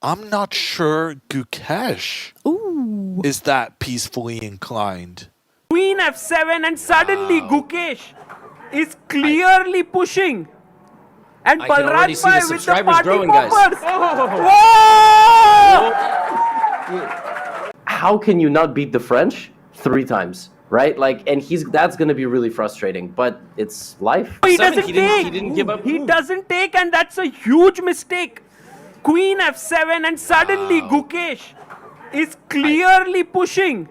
I'm not sure Gukesh is that peacefully inclined. Queen f7 and suddenly Gukesh is clearly pushing. And I can already see the Balraj with the subscribers party growing, guys. poppers. Whoa! How can you not beat the French 3 times, right? Like, and that's going to be really frustrating, but it's life. He Seven, doesn't he take. didn't give up. He doesn't take, and that's a huge mistake. Queen f7 and suddenly Gukesh is clearly pushing.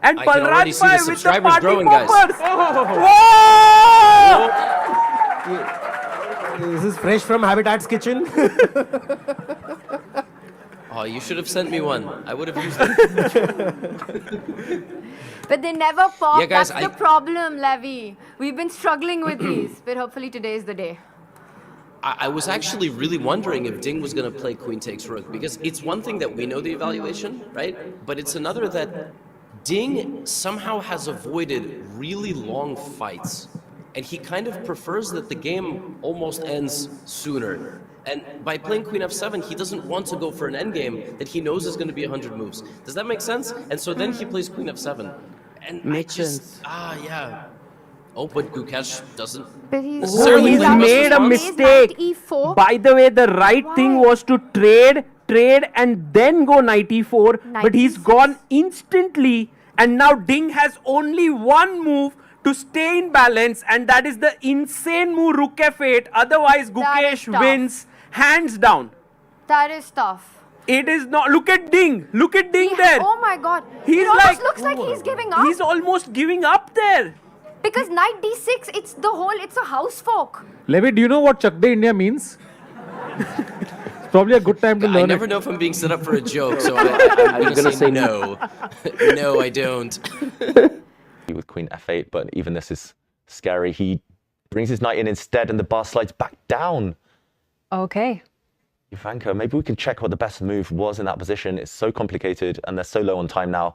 And I can already see the Balraj with the subscribers party growing, guys. poppers. Whoa! This is fresh from Habitat's kitchen. Oh, you should have sent me one. I would have used it. But they never pop. Yeah, guys, That's the problem, Levy. We've been struggling with these, but hopefully today is the day. I was actually really wondering if Ding was going to play queen takes rook, because it's one thing that we know the evaluation, right? But it's another that Ding somehow has avoided really long fights. And he kind of prefers that the game almost ends sooner. And by playing queen f7, he doesn't want to go for an endgame that he knows is going to be 100 moves. Does that make sense? And so then he plays queen f7. And Makes sense. yeah. Oh, but Gukesh doesn't. But he's necessarily He's play the best made a response. mistake. Knight e4. By the way, the right thing Why? was to trade, and then go knight e4. But he's e6. gone instantly. And now Ding has only one move to stay in balance. And that is the insane move rook f8. Otherwise, That is Gukesh tough. wins hands down. That is tough. It is not. Look at Ding. Look at Ding there. Oh my god. He's it almost like- looks like he's giving up. He's almost giving up there. Because knight d6, it's a house fork. Levy, do you know what Chessbase India means? It's probably a good time to I learn never it. know if I'm being set up for a joke, so I'm going to say no. No, I don't. With queen f8, but even this is scary. He brings his knight in instead, and the bar slides back down. Okay. Jovanka, maybe we can check what the best move was in that position. It's so complicated, and they're so low on time now.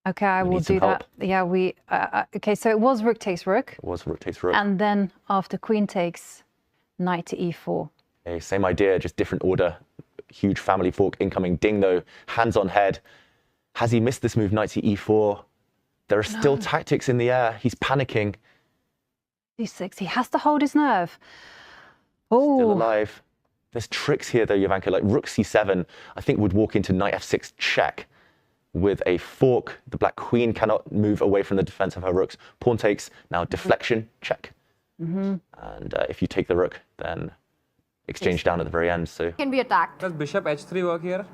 Okay, I We will need some do that. Yeah, okay, so it was rook takes rook. It was rook takes rook. And then after queen takes, knight to e4. Okay, same idea, just different order. Huge family fork incoming. Ding, though, hands on head. Has he missed this move, knight to e4? There are still tactics in the air. He's panicking. d6, he has to hold his nerve. Still Oh, alive. There's tricks here, though, Jovanka. Like rook c7, I think would walk into knight f6 check. With a fork, the black queen cannot move away from the defense of her rooks. Pawn takes, now deflection, check. And if you take the rook, then exchange down at the very end. So Can be attacked. Does bishop h3 work here?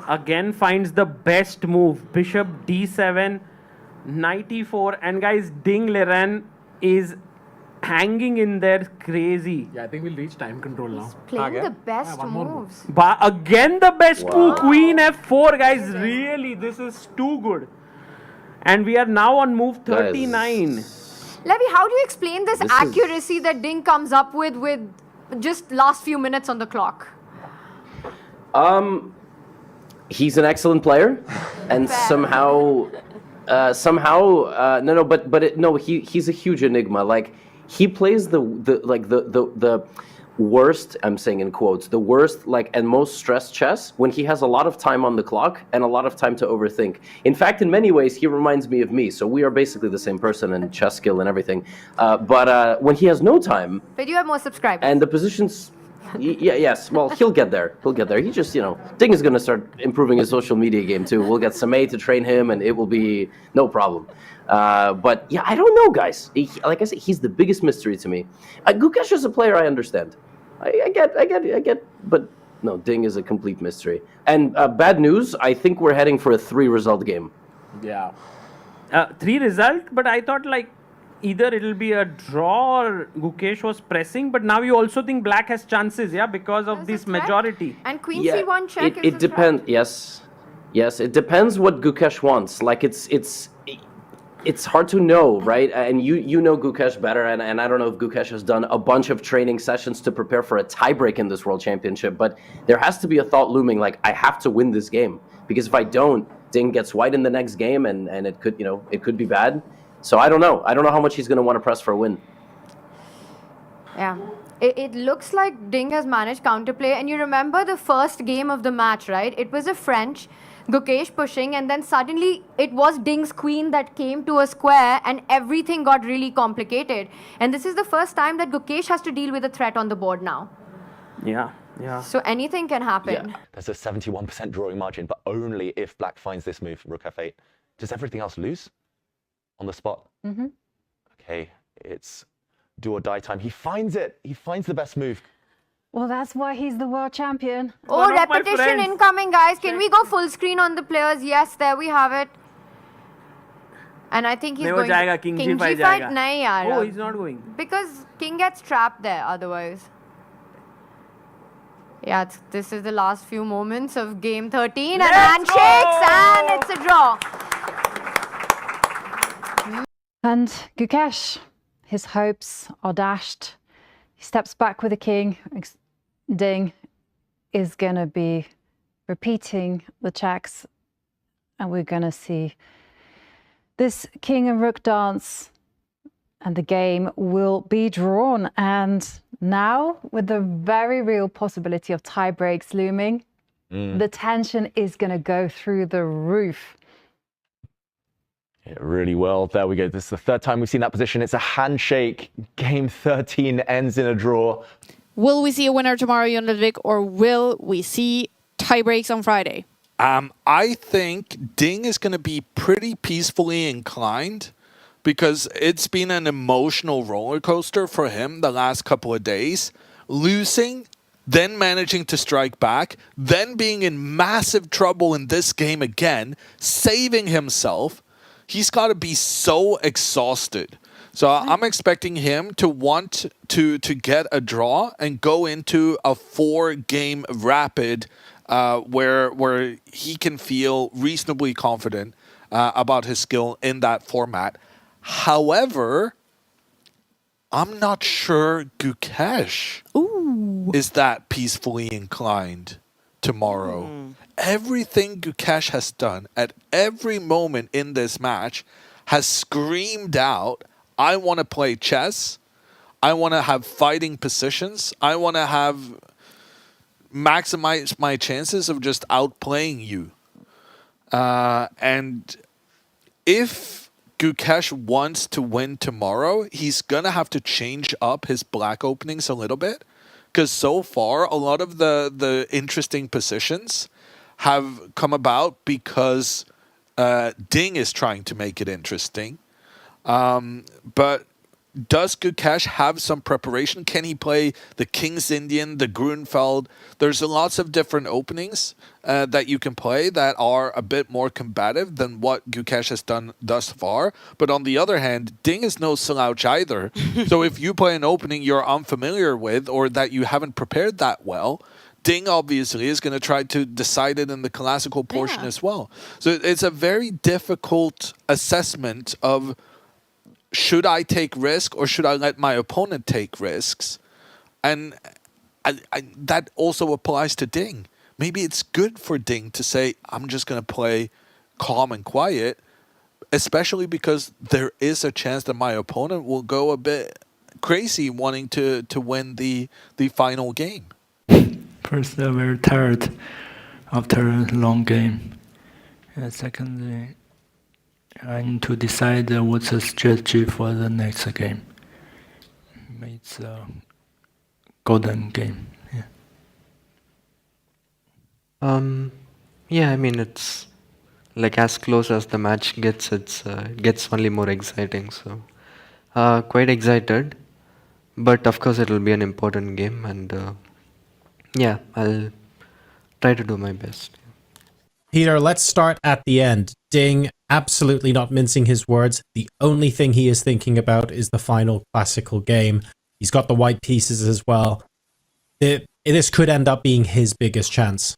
Again finds the best move. Bishop d7, knight e4. And guys, Ding Liren is hanging in there crazy. Yeah, I think we'll reach time control now. Playing the best moves. But again the best move, queen f4, guys. Really, this is too good. And we are now on move 39. Levy, how do you explain this accuracy that Ding comes up with just last few minutes on the clock? He's an excellent player, and Fair. he's a huge enigma. Like, he plays the worst, I'm saying in quotes, the worst, like, and most stressed chess when he has a lot of time on the clock and a lot of time to overthink. In fact, in many ways, he reminds me of me. So we are basically the same person in chess skill and everything. But when he has no time, But you have more subscribers. and the positions, yes, well, he'll get there. He just, Ding is going to start improving his social media game too. We'll get Samay to train him, and it will be no problem. But yeah, I don't know, guys. Like I said, he's the biggest mystery to me. Gukesh is a player I understand. I get, but no, Ding is a complete mystery. And bad news, I think we're heading for a 3-result game. Yeah. 3 result, but I thought like either it'll be a draw or Gukesh was pressing. But now you also think black has chances, yeah, because of Is this it threat? majority. And queen Yeah, c1 check it is depends. Yes, it depends what Gukesh wants. Like, it's hard to know, right? And you know Gukesh better, and I don't know if Gukesh has done a bunch of training sessions to prepare for a tiebreak in this World Championship, but there has to be a thought looming, like, I have to win this game, because if I don't, Ding gets white in the next game, and it could be bad. So I don't know how much he's going to want to press for a win. Yeah. It looks like Ding has managed counterplay. And you remember the first game of the match, right? It was a French, Gukesh pushing, and then suddenly it was Ding's queen that came to a square and everything got really complicated. And this is the first time that Gukesh has to deal with a threat on the board now. Yeah, yeah. So anything can happen. Yeah. There's a 71% drawing margin, but only if black finds this move, rook f8. Does everything else lose on the spot? Mm-hmm. Okay, it's do or die time. He finds it. He finds the best move. Well, that's why he's the world champion. Oh, One of my repetition friends. incoming, guys. Can we go full screen on the players? Yes, there we have it. And I think he's नहीं वो going जाएगा, to king King G5 G5 जाएगा. nahi yaar. Oh, he's not going. Because king gets trapped there otherwise. Yeah, this is the last few moments of game 13 and Let's handshakes go! and it's a draw. And Gukesh, his hopes are dashed. He steps back with the king. Ding is going to be repeating the checks. And we're going to see this king and rook dance. And the game will be drawn. And now, with the very real possibility of tie breaks looming, the tension is going to go through the roof. Yeah, really well. There we go. This is the third time we've seen that position. It's a handshake. Game 13 ends in a draw. Will we see a winner tomorrow, Jon Ludvig, or will we see tie breaks on Friday? I think Ding is going to be pretty peacefully inclined because it's been an emotional roller coaster for him the last couple of days. Losing, then managing to strike back, then being in massive trouble in this game again, saving himself. He's got to be so exhausted. So I'm expecting him to want to get a draw and go into a 4-game rapid where he can feel reasonably confident about his skill in that format. However, I'm not sure Gukesh is that peacefully inclined tomorrow. Everything Gukesh has done at every moment in this match has screamed out, I want to play chess. I want to have fighting positions. I want to have maximize my chances of just outplaying you. And if Gukesh wants to win tomorrow, he's going to have to change up his black openings a little bit. Because so far, a lot of the interesting positions have come about because Ding is trying to make it interesting. But does Gukesh have some preparation? Can he play the King's Indian, the Grunfeld? There's lots of different openings that you can play that are a bit more combative than what Gukesh has done thus far. But on the other hand, Ding is no slouch either. So if you play an opening you're unfamiliar with or that you haven't prepared that well, Ding obviously is going to try to decide it in the classical portion as well. So it's a very difficult assessment of should I take risk or should I let my opponent take risks? And that also applies to Ding. Maybe it's good for Ding to say, I'm just going to play calm and quiet, especially because there is a chance that my opponent will go a bit crazy wanting to win the final game. First, they're very tired after a long game. And secondly, I need to decide what's the strategy for the next game. It's a golden game. Yeah, I mean, it's like as close as the match gets, it gets only more exciting. So, quite excited. But of course, it will be an important game, and yeah, I'll try to do my best. Peter, let's start at the end. Ding, absolutely not mincing his words. The only thing he is thinking about is the final classical game. He's got the white pieces as well. This could end up being his biggest chance.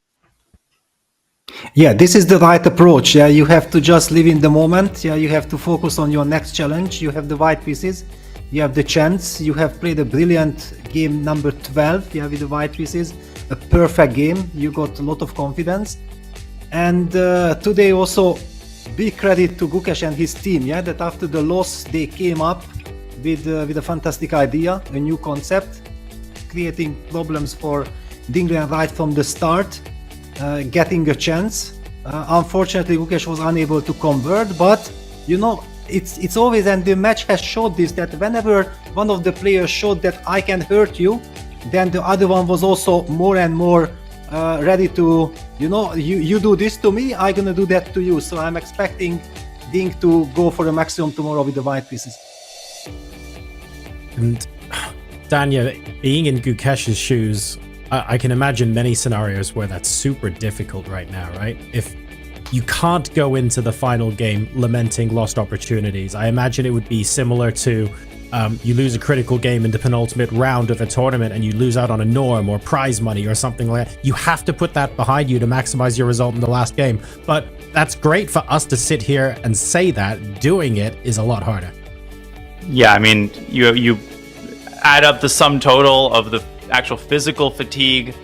Yeah, this is the right approach. Yeah, you have to just live in the moment. Yeah, you have to focus on your next challenge. You have the white pieces. You have the chance. You have played a brilliant game number 12. Yeah, with the white pieces. A perfect game. You got a lot of confidence. And today also big credit to Gukesh and his team, yeah, that after the loss they came up with a fantastic idea, a new concept, creating problems for Ding Liren right from the start, getting a chance. Unfortunately, Gukesh was unable to convert, but you know, it's always, and the match has showed this, that whenever one of the players showed that I can hurt you, then the other one was also more and more ready to, you know, you do this to me, I'm gonna do that to you. So I'm expecting Ding to go for the maximum tomorrow with the white pieces. And Danya, being in Gukesh's shoes, I can imagine many scenarios where that's super difficult right now, right? If you can't go into the final game lamenting lost opportunities, I imagine it would be similar to you lose a critical game in the penultimate round of a tournament and you lose out on a norm or prize money or something like that. You have to put that behind you to maximize your result in the last game. But that's great for us to sit here and say that. Doing it is a lot harder. Yeah, I mean, you add up the sum total of the actual physical fatigue,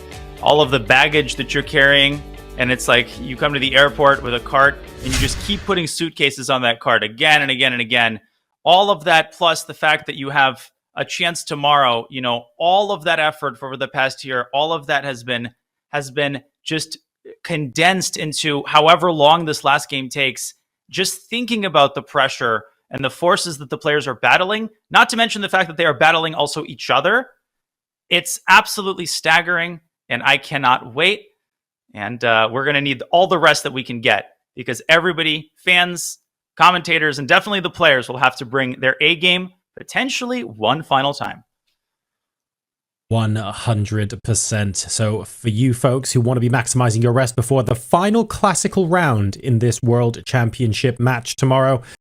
all of the baggage that you're carrying, and it's like you come to the airport with a cart and you just keep putting suitcases on that cart again and again and again. All of that, plus the fact that you have a chance tomorrow, you know, all of that effort for the past year, all of that has been just condensed into however long this last game takes. Just thinking about the pressure and the forces that the players are battling, not to mention the fact that they are battling also each other. It's absolutely staggering, and I cannot wait. And we're going to need all the rest that we can get, because everybody, fans, commentators, and definitely the players will have to bring their A game potentially one final time. 100%. So for you folks who want to be maximizing your rest before the final classical round in this World Championship match tomorrow,